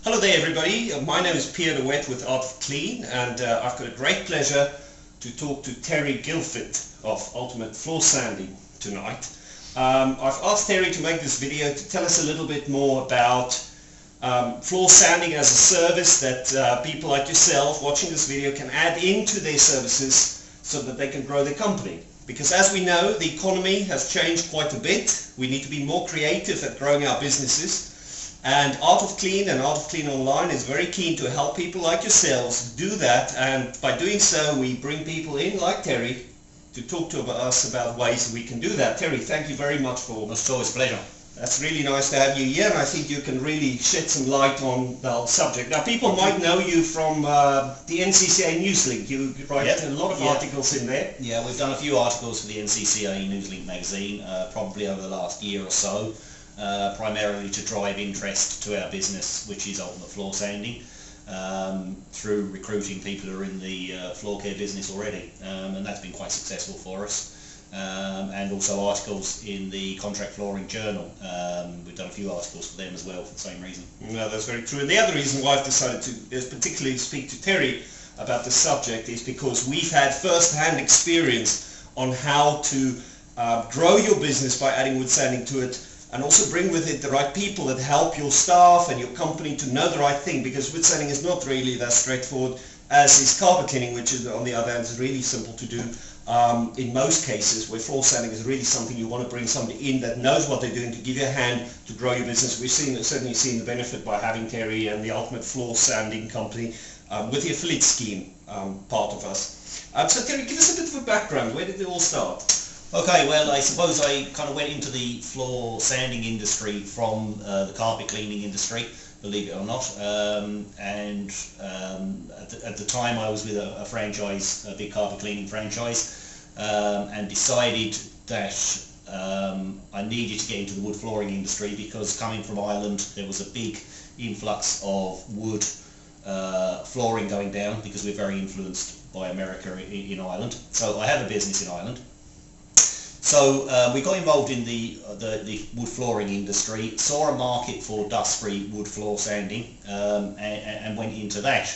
Hello there everybody, my name is Pearlman with Art of Clean, and I've got a great pleasure to talk to Terry Guilford of Ultimate Floor Sanding tonight. I've asked Terry to make this video to tell us a little bit more about floor sanding as a service that people like yourself watching this video can add into their services so that they can grow their company. Because as we know, the economy has changed quite a bit. We need to be more creative at growing our businesses. And Art of Clean and Art of Clean Online is very keen to help people like yourselves do that, and by doing so we bring people in like Terry to talk to us about ways we can do that. Terry, thank you very much for... It's always a pleasure. That's really nice to have you here, and I think you can really shed some light on the whole subject. Now people might know you from the NCCA Newslink. You write a lot of articles in there. Yeah, we've done a few articles for the NCCA Newslink magazine, probably over the last year or so. Primarily to drive interest to our business, which is Ultimate Floor Sanding, through recruiting people who are in the floor care business already, and that's been quite successful for us. And also articles in the Contract Flooring Journal. We've done a few articles for them as well for the same reason. No, that's very true. And the other reason why I've decided to particularly speak to Terry about this subject is because we've had first-hand experience on how to grow your business by adding wood sanding to it, and also bring with it the right people that help your staff and your company to know the right thing, because wood sanding is not really that straightforward as is carpet cleaning, which is, on the other hand, is really simple to do in most cases, where floor sanding is really something you want to bring somebody in that knows what they're doing to give you a hand to grow your business. We've certainly seen the benefit by having Terry and the Ultimate Floor Sanding Company with the affiliate scheme part of us. So Terry, give us a bit of a background. Where did it all start? Okay, well, I suppose I kind of went into the floor sanding industry from the carpet cleaning industry, believe it or not, and at the time I was with a franchise, a big carpet cleaning franchise, and decided that I needed to get into the wood flooring industry, because coming from Ireland there was a big influx of wood flooring going down, because we're very influenced by America in Ireland. So I have a business in Ireland. So we got involved in the wood flooring industry, saw a market for dust-free wood floor sanding, and went into that.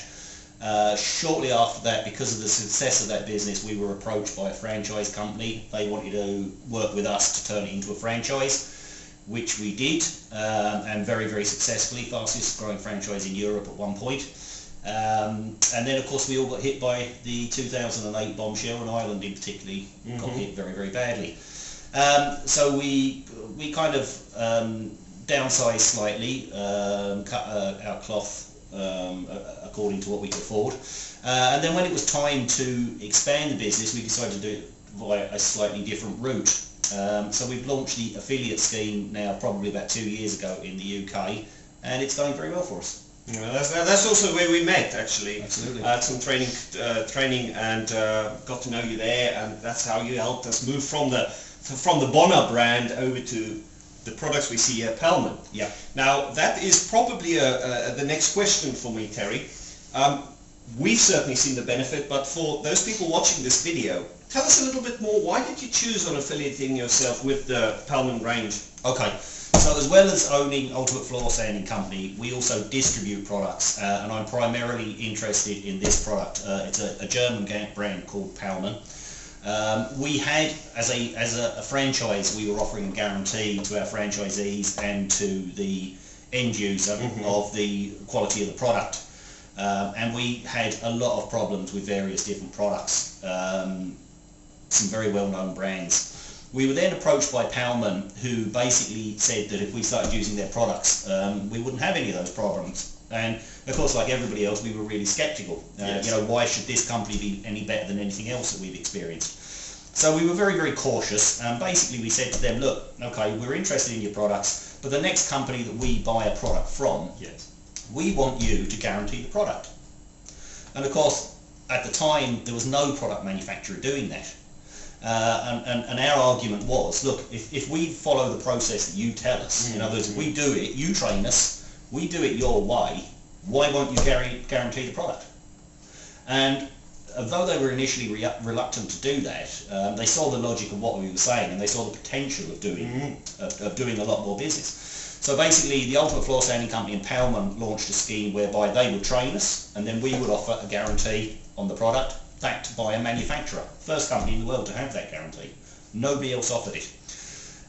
Shortly after that, because of the success of that business, we were approached by a franchise company. They wanted to work with us to turn it into a franchise, which we did, and very, very successfully. Fastest growing franchise in Europe at one point. And then of course we all got hit by the 2008 bombshell, and Ireland in particular got hit very, very badly. So we kind of downsized slightly, cut our cloth according to what we could afford, and then when it was time to expand the business, we decided to do it via a slightly different route. So we've launched the affiliate scheme now probably about 2 years ago in the UK, and it's going very well for us. Yeah, that's also where we met, actually. Absolutely. Had some training, and got to know you there, and that's how you helped us move from the Bonner brand over to the products we see at Pearlman. Yeah. Now that is probably the next question for me, Terry. We've certainly seen the benefit, but for those people watching this video, tell us a little bit more. Why did you choose on affiliating yourself with the Pearlman range? Okay. So as well as owning Ultimate Floor Sanding Company, we also distribute products, and I'm primarily interested in this product. It's a German brand called Pearlman. We had, as a franchise, we were offering a guarantee to our franchisees and to the end user of the quality of the product. And we had a lot of problems with various different products, some very well-known brands. We were then approached by Pearlman, who basically said that if we started using their products, we wouldn't have any of those problems. And of course, like everybody else, we were really sceptical. Yes. You know, why should this company be any better than anything else that we've experienced? So we were very, very cautious, and basically we said to them, look, okay, we're interested in your products, but the next company that we buy a product from, we want you to guarantee the product. And of course, at the time, there was no product manufacturer doing that. And our argument was, look, if we follow the process that you tell us, in other words, if we do it, you train us, we do it your way, why won't you guarantee the product? And although they were initially reluctant to do that, they saw the logic of what we were saying, and they saw the potential of doing a lot more business. So basically, the Ultimate Floor Sanding Company and Pearlman launched a scheme whereby they would train us, and then we would offer a guarantee on the product backed by a manufacturer. First company in the world to have that guarantee. Nobody else offered it.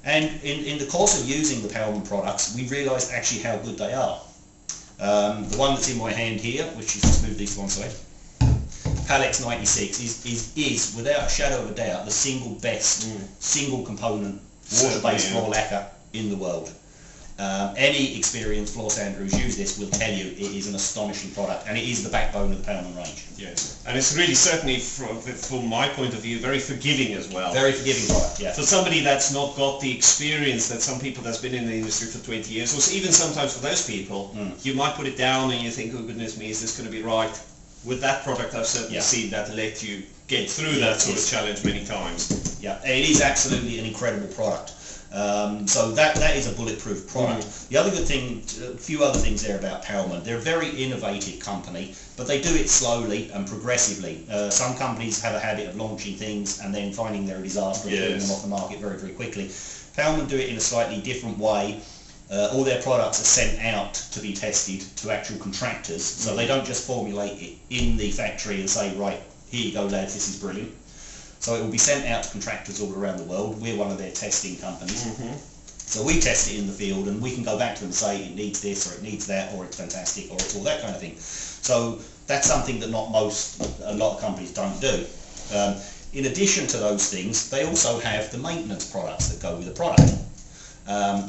And in the course of using the Pearlman products, we realised actually how good they are. The one that's in my hand here, which is, just move this one side, Palex 96 is without a shadow of a doubt the single best single component water-based floor lacquer in the world. Any experienced floor sander who's used this will tell you it is an astonishing product, and it is the backbone of the Pearlman range. Yes, and it's really certainly, from my point of view, very forgiving as well. Very forgiving product, yeah. For somebody that's not got the experience that some people that's been in the industry for 20 years, or even sometimes for those people, you might put it down and you think, oh goodness me, is this going to be right? With that product, I've certainly seen that let you get through that sort of challenge many times. Yeah, it is absolutely an incredible product. So that is a bulletproof product. The other good thing, a few other things there about Pearlman, they're a very innovative company, but they do it slowly and progressively. Some companies have a habit of launching things and then finding they're a disaster and putting them off the market very, very quickly. Pearlman do it in a slightly different way. All their products are sent out to be tested to actual contractors, so they don't just formulate it in the factory and say, right, here you go lads, this is brilliant. So it will be sent out to contractors all around the world. We're one of their testing companies. So we test it in the field, and we can go back to them and say it needs this or it needs that, or it's fantastic, or it's all that kind of thing. So that's something that a lot of companies don't do. In addition to those things, they also have the maintenance products that go with the product.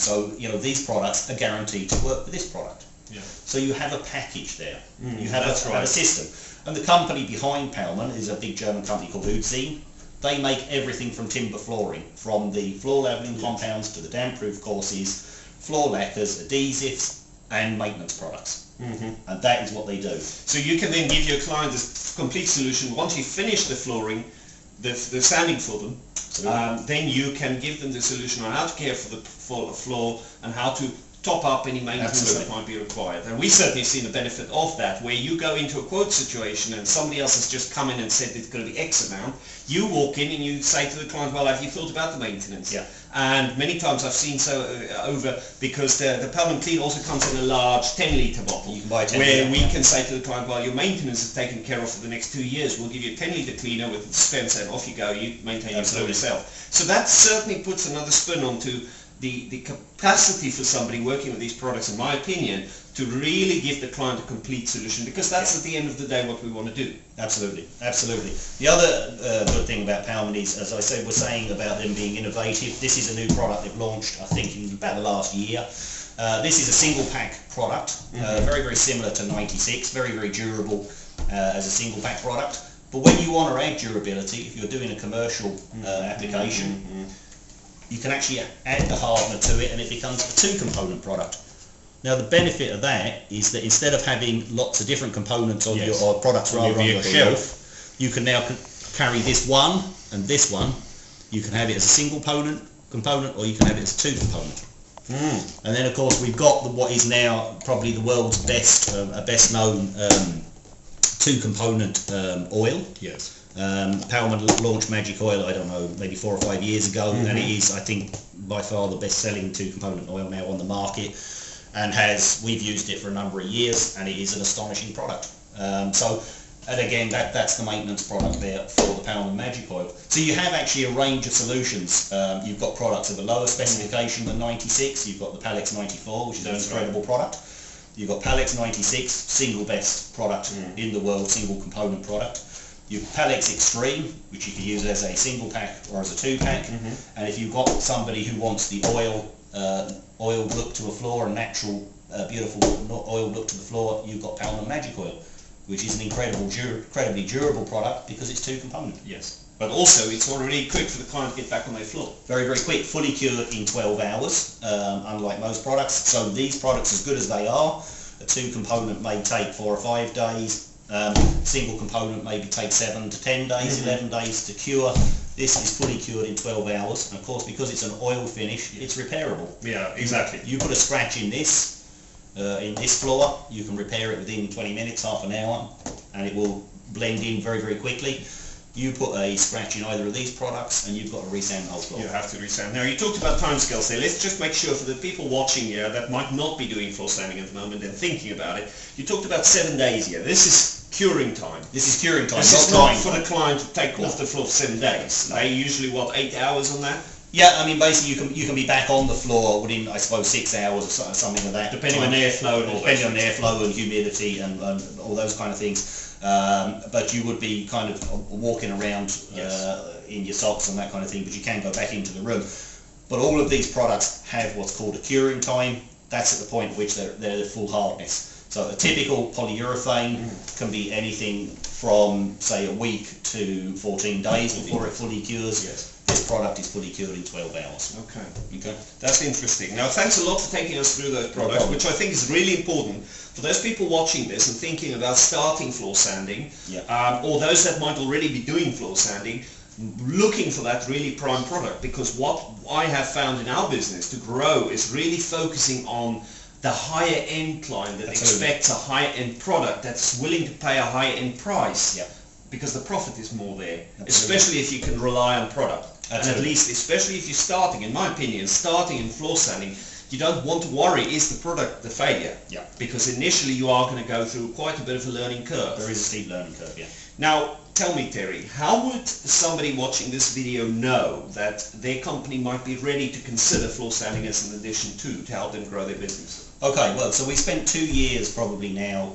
So these products are guaranteed to work with this product. So you have a package there. You have a system. And the company behind Pearlman is a big German company called Utzin. They make everything from timber flooring, from the floor leveling compounds to the damp-proof courses, floor lacquers, adhesives, and maintenance products. And that is what they do. So you can then give your client a complete solution. Once you finish the flooring, the sanding for them, then you can give them the solution on how to care for the floor and how to top up any maintenance that might be required. And we've certainly seen the benefit of that, where you go into a quote situation and somebody else has just come in and said it's going to be X amount. You walk in and you say to the client, well, have you thought about the maintenance? And many times I've seen because the Pearlman Clean also comes in a large 10-litre bottle, you can buy 10 where we can say to the client, well, your maintenance is taken care of for the next 2 years. We'll give you a 10-litre cleaner with a dispenser, and off you go. You maintain your floor yourself. So that certainly puts another spin onto the capacity for somebody working with these products, in my opinion, to really give the client a complete solution, because that's at the end of the day what we want to do. Absolutely, absolutely. The other good thing about Pearlman is, as I said, we're saying about them being innovative. This is a new product they've launched, I think, in about the last year. This is a single pack product, very, very similar to 96, very, very durable as a single pack product. But when you want to add durability, if you're doing a commercial application, you can actually add the hardener to it and it becomes a two-component product. Now the benefit of that is that instead of having lots of different components on your products rather on your shelf, you can now carry this one and this one. You can have it as a single component, or you can have it as a two-component. And then of course we've got what is now probably the world's best known two-component oil. Pearlman launched Magic Oil, I don't know, maybe 4 or 5 years ago, and it is, I think, by far the best-selling two-component oil now on the market, and we've used it for a number of years, and it is an astonishing product. And again, that's the maintenance product there for the Pearlman Magic Oil. So you have actually a range of solutions. You've got products of a lower specification than 96. You've got the Palex 94, which is an incredible product. You've got Palex 96, single best product in the world, single component product. You've Palex Extreme, which you can use as a single pack or as a 2-pack. And if you've got somebody who wants the oil look to a floor, a natural, beautiful oil look to the floor, you've got Pearlman Magic Oil, which is an incredibly durable product because it's 2-component. But also it's already quick for the client to get back on their floor. Very, very quick, fully cured in 12 hours, unlike most products. So these products, as good as they are, a 2-component may take 4 or 5 days. Single component maybe takes 7 to 10 days, 11 days to cure. This is fully cured in 12 hours. And of course, because it's an oil finish, it's repairable. You put a scratch in this floor, you can repair it within 20 minutes, half an hour, and it will blend in very, very quickly. you put a scratch in either of these products and you've got to resand the whole floor. You have to resand. Now, you talked about timescales there. Let's just make sure for the people watching here that might not be doing floor sanding at the moment and thinking about it. You talked about 7 days here. This is curing time. This is curing time. This is not for the client to take off the floor for 7 days. They usually, what, 8 hours on that? Yeah, I mean, basically you can be back on the floor within, I suppose, 6 hours or something like that. Depending on airflow and all that. Depending on airflow and humidity and all those kind of things. But you would be kind of walking around in your socks and that kind of thing, but you can go back into the room. But all of these products have what's called a curing time. That's at the point at which they're full hardness. So a typical polyurethane can be anything from, say, a week to 14 days before it fully cures. Yes. This product is fully cured in 12 hours. Okay. That's interesting. Now, thanks a lot for taking us through those products, which I think is really important for those people watching this and thinking about starting floor sanding, or those that might already be doing floor sanding, looking for that really prime product, because what I have found in our business to grow is really focusing on the higher end client that expects a higher end product, that's willing to pay a higher end price, because the profit is more there, especially if you can rely on product. And at least, especially if you're starting, in my opinion, starting in floor sanding, you don't want to worry, is the product the failure? Because initially you are going to go through quite a bit of a learning curve. There is a steep learning curve, Now, tell me, Terry, how would somebody watching this video know that their company might be ready to consider floor sanding as an addition to help them grow their business? Okay, well, so we spent 2 years probably now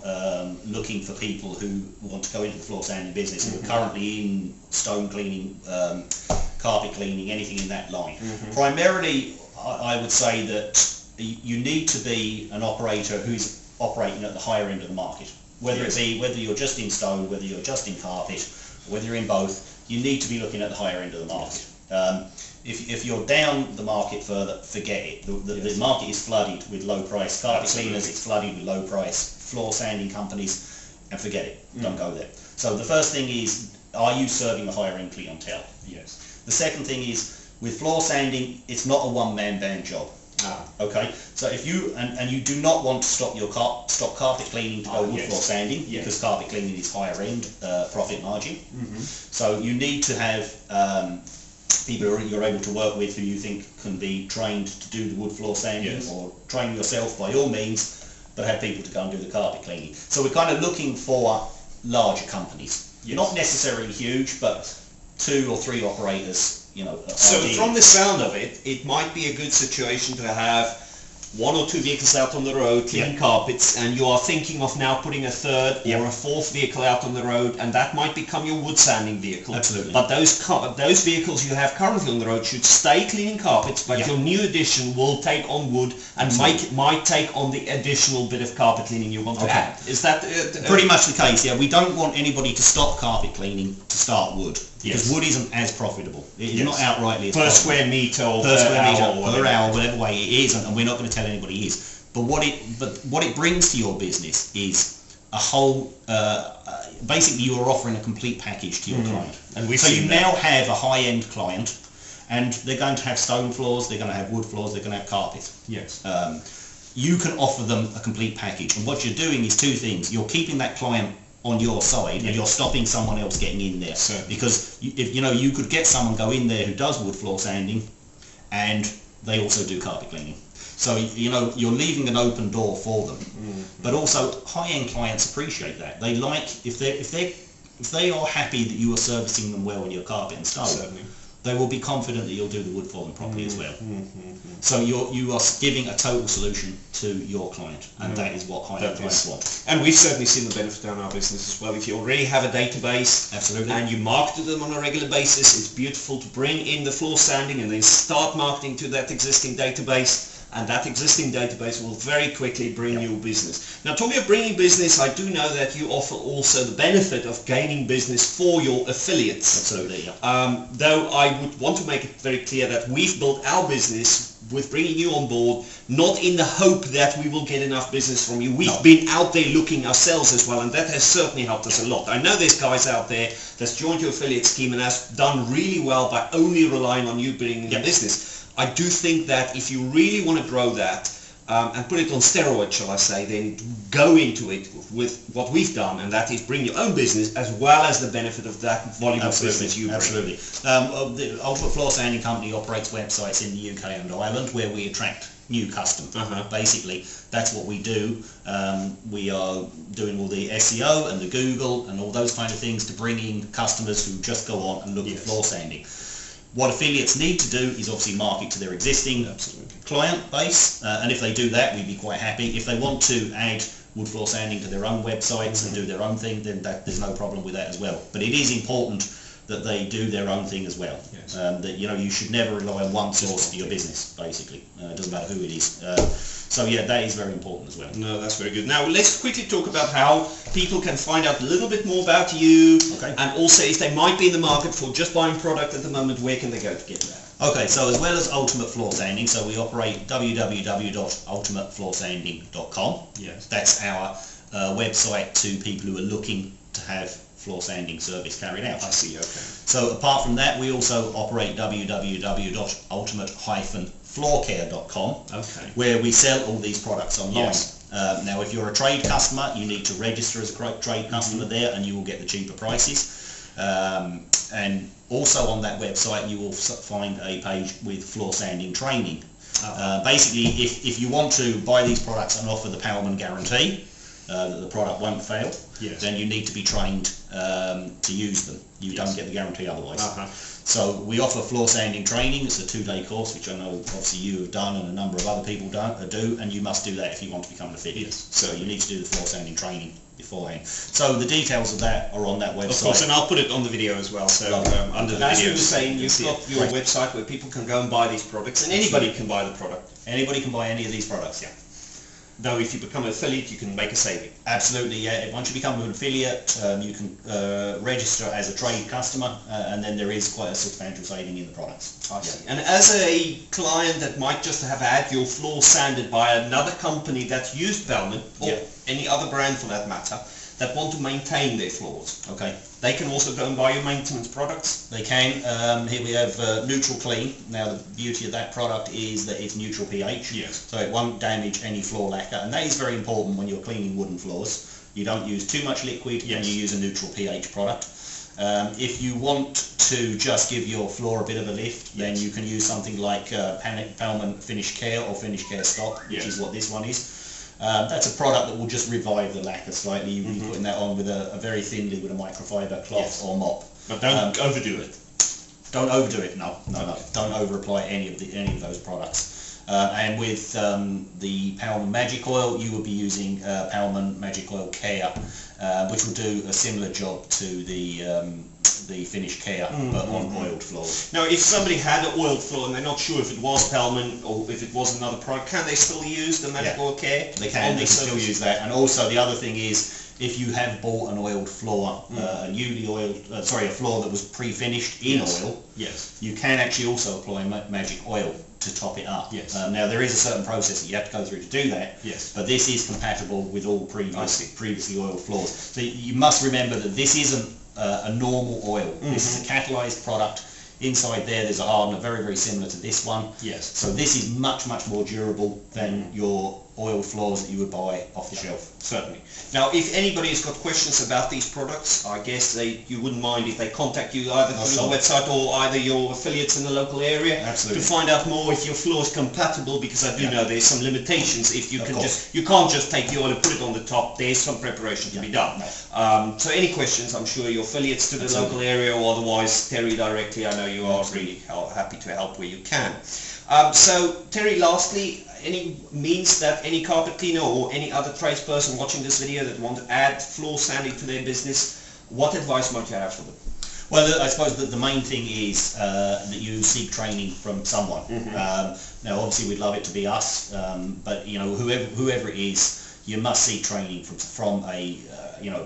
looking for people who want to go into the floor sanding business and are currently in stone cleaning, carpet cleaning, anything in that line. Primarily, I would say that you need to be an operator who's operating at the higher end of the market. Whether it be, whether you're just in stone, whether you're just in carpet, whether you're in both, you need to be looking at the higher end of the market. If you're down the market further, forget it. The market is flooded with low price carpet cleaners, it's flooded with low price floor sanding companies, and forget it, don't go there. So the first thing is, are you serving a higher end clientele? Yes. The second thing is, with floor sanding, it's not a one-man band job. Okay, so if you and you do not want to stop carpet cleaning to go wood floor sanding, because carpet cleaning is higher end profit margin. So you need to have people you're able to work with who you think can be trained to do the wood floor sanding, or train yourself by all means, but have people to go and do the carpet cleaning. So we're kind of looking for larger companies, not necessarily huge, but 2 or 3 operators. So from the sound of it, it might be a good situation to have 1 or 2 vehicles out on the road cleaning carpets, and you are thinking of now putting a 3rd or a 4th vehicle out on the road, and that might become your wood sanding vehicle. Absolutely. But those vehicles you have currently on the road should stay cleaning carpets, but your new addition will take on wood and might take on the additional bit of carpet cleaning you want to add. Is that pretty much the case? Yeah, we don't want anybody to stop carpet cleaning to start wood, because wood isn't as profitable. It is not outrightly as per square meter or per square meter, per hour, whatever way it is, and we're not going to tell anybody it is. But what it brings to your business is a whole. Basically, you are offering a complete package to your client, and so you now have a high-end client, and they're going to have stone floors, they're going to have wood floors, they're going to have carpet. Yes. You can offer them a complete package, and what you're doing is 2 things. You're keeping that client on your side, and you're stopping someone else getting in there. Because if you could get someone go in there who does wood floor sanding, and they also do carpet cleaning. So you're leaving an open door for them. But also high-end clients appreciate that. They like if they are happy that you are servicing them well in your carpet and stone. They will be confident that you'll do the wood for them properly as well. So you are giving a total solution to your client, and that is what high-end clients want. And we've certainly seen the benefit in our business as well. If you already have a database, and you market them on a regular basis, it's beautiful to bring in the floor sanding and then start marketing to that existing database. And that existing database will very quickly bring you business. Now, talking of bringing business, I do know that you offer also the benefit of gaining business for your affiliates. Absolutely, Though I would want to make it very clear that we've built our business with bringing you on board, not in the hope that we will get enough business from you. We've been out there looking ourselves as well, and that has certainly helped us a lot. I know there's guys out there that's joined your affiliate scheme and has done really well by only relying on you bringing in business. I do think that if you really want to grow that, and put it on steroids, shall I say, then go into it with what we've done, and that is bring your own business as well as the benefit of that volume of business you bring. Absolutely. The Ultimate Floor Sanding Company operates websites in the UK and Ireland where we attract new customers. Basically, that's what we do. We are doing all the SEO and the Google and all those kind of things to bring in customers who just go on and look at floor sanding. What affiliates need to do is obviously market to their existing client base, and if they do that, we'd be quite happy. If they want to add wood floor sanding to their own websites and do their own thing, then there's no problem with that as well. But it is important that they do their own thing as well. That you should never rely on one source for your business. Basically, it doesn't matter who it is. So yeah, that is very important as well. No, that's very good. Now let's quickly talk about how people can find out a little bit more about you, and also if they might be in the market for just buying product at the moment, where can they go to get that? Okay, so as well as Ultimate Floor Sanding, so we operate www.ultimatefloorsanding.com. Yes. That's our website to people who are looking to have floor sanding service carried out. I see, okay. So apart from that, we also operate www.ultimate-floorcare.com, where we sell all these products online. Now if you're a trade customer, you need to register as a trade customer there, and you will get the cheaper prices. And also on that website you will find a page with floor sanding training. Basically, if you want to buy these products and offer the Pearlman guarantee, that the product won't fail, then you need to be trained to use them. You don't get the guarantee otherwise. So we offer floor sanding training. It's a 2-day course, which I know obviously you have done and a number of other people do, and you must do that if you want to become an affiliate. So you need to do the floor sanding training beforehand. So the details of that are on that website. Of course, and I'll put it on the video as well. So under the video, as you were saying, you've got your website where people can go and buy these products, and anybody can buy the product. Anybody can buy any of these products, Though if you become an affiliate, you can make a saving. Absolutely, yeah. Once you become an affiliate, you can register as a trade customer, and then there is quite a substantial saving in the products. I see. And as a client that might just have had your floor sanded by another company that's used Pearlman, or any other brand for that matter, that want to maintain their floors, they can also go and buy your maintenance products? They can. Here we have Neutral Clean. Now the beauty of that product is that it's neutral pH, so it won't damage any floor lacquer, and that is very important when you're cleaning wooden floors. You don't use too much liquid, and you use a neutral pH product. If you want to just give your floor a bit of a lift, then you can use something like Pearlman Finish Care or Finish Care Stock, which is what this one is. That's a product that will just revive the lacquer slightly. You'll be putting that on with a very thinly with a microfiber cloth or mop. But don't overdo it. Don't overdo it. No. Don't over apply any of those products. And with the Pearlman Magic Oil, you will be using Pearlman Magic Oil Care, which will do a similar job to the Finish Care, but on oiled floors. Now, if somebody had an oiled floor and they're not sure if it was Pearlman or if it was another product, can they still use the Magic Oil Care? They can. They can still use that. And also, the other thing is, if you have bought an oiled floor, a newly oiled, a floor that was pre-finished in oil, you can actually also apply Magic Oil to top it up. Now there is a certain process that you have to go through to do that, but this is compatible with all previously oiled floors. So you must remember that this isn't a normal oil. This is a catalyzed product. Inside there's a hardener very, very similar to this one. So this is much, much more durable than your oil floors that you would buy off the shelf. Certainly. Now, if anybody has got questions about these products, I guess you wouldn't mind if they contact you either through the website or either your affiliates in the local area to find out more if your floor is compatible, because I do know there's some limitations. If you can't just take the oil and put it on the top. There's some preparation to be done. So any questions, I'm sure your affiliates to the local area, or otherwise Terry directly, I know you are really happy to help where you can. So Terry, lastly, any means that any carpet cleaner or any other tradesperson watching this video that want to add floor sanding to their business, what advice might you have for them? Well, I suppose that the main thing is that you seek training from someone. Now, obviously, we'd love it to be us, but whoever it is, you must seek training from a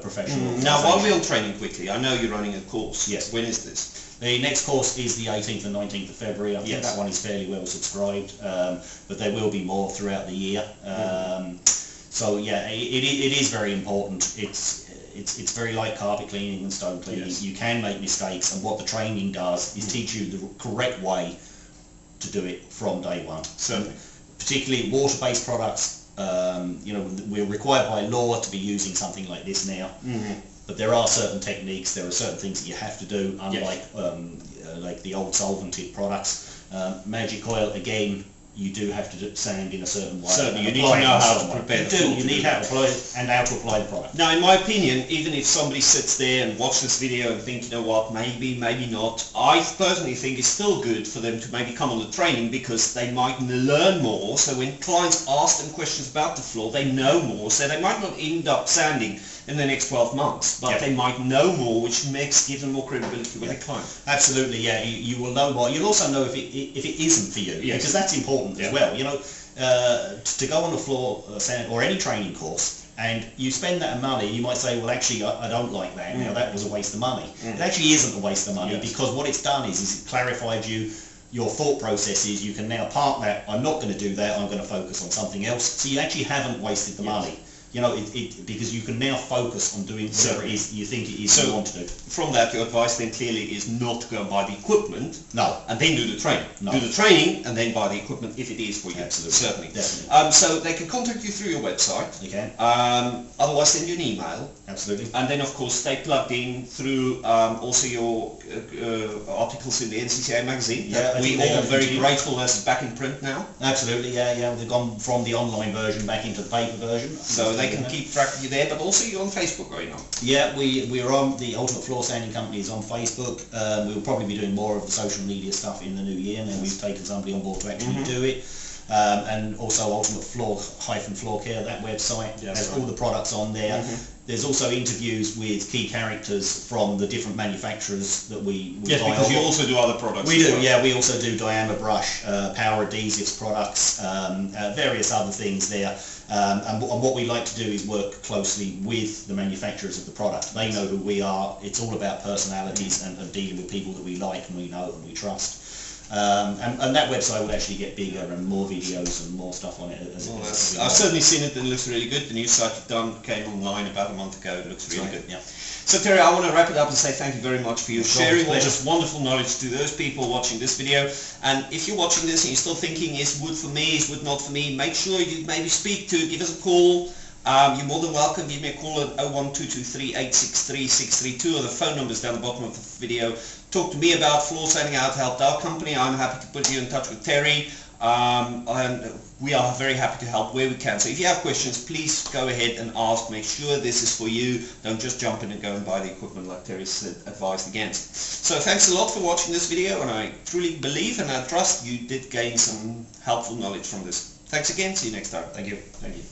professional. Now, while we're on training quickly, I know you're running a course. When is this? The next course is the 18th and 19th of February. I think that one is fairly well subscribed, but there will be more throughout the year. So yeah, it is very important. It's very like carpet cleaning and stone cleaning. You can make mistakes, and what the training does is teach you the correct way to do it from day one. Certainly. particularly water-based products. You know, we're required by law to be using something like this now. But there are certain techniques, there are certain things that you have to do, unlike like the old solvented products. Magic oil, again, you do have to sand in a certain way. Certainly, you need to know how to prepare the floor. You need how to apply it and how to apply the product. Now, in my opinion, even if somebody sits there and watches this video and think, you know what, maybe not, I personally think it's still good for them to maybe come on the training, because they might learn more. So when clients ask them questions about the floor, they know more. So they might not end up sanding in the next 12 months, but they might know more, which gives them more credibility with the client. Absolutely, yeah. You will know more. You'll also know if it isn't for you, because that's important as well. You know, to go on a floor sand or any training course, and you spend that money, you might say, well, actually, I don't like that. Now that was a waste of money. It actually isn't a waste of money, because what it's done is it clarified your thought processes. You can now park that. I'm not going to do that. I'm going to focus on something else. So you actually haven't wasted the money. You know, because you can now focus on doing whatever it is you think it is you want to do. From that, your advice then clearly is not to go and buy the equipment. No. And then do the training. No. Do the training and then buy the equipment if it is for you. Absolutely. Certainly. Definitely. So they can contact you through your website. You can. Otherwise, send you an email. Absolutely. And then, of course, stay plugged in through also your articles in the NCCA magazine. Yeah, we all very grateful as back in print now. Absolutely, yeah. They've gone from the online version back into the paper version. So they can keep track of you there, but also you're on Facebook, are you not? Yeah, we're on, the Ultimate Floor Sanding Company is on Facebook. We'll probably be doing more of the social media stuff in the new year, and we've taken somebody on board to actually do it. And also Ultimate Floor Care, that website has all the products on there. There's also interviews with key characters from the different manufacturers that we yes, buy. Because you also do other products. We do, yeah. We also do diameter brush, power adhesives products, various other things there. And what we like to do is work closely with the manufacturers of the product. They know who we are. It's all about personalities and dealing with people that we like and we know and we trust. And that website will actually get bigger and more videos and more stuff on it. I've certainly seen it and it looks really good. The new site you've done came online about a month ago. It looks really good. Yeah. So Terry, I want to wrap it up and say thank you very much for your sharing all this wonderful knowledge to those people watching this video. And if you're watching this and you're still thinking, is wood for me, is wood not for me, make sure you maybe speak to, give us a call. You're more than welcome. Give me a call at 01223 863 632, or the phone number's down the bottom of the video. Talk to me about floor sanding, how it helped our company. I'm happy to put you in touch with Terry. And we are very happy to help where we can. So if you have questions, please go ahead and ask. Make sure this is for you. Don't just jump in and go and buy the equipment like Terry said, advised against. So thanks a lot for watching this video, and I truly believe and I trust you did gain some helpful knowledge from this. Thanks again. See you next time. Thank you. Thank you.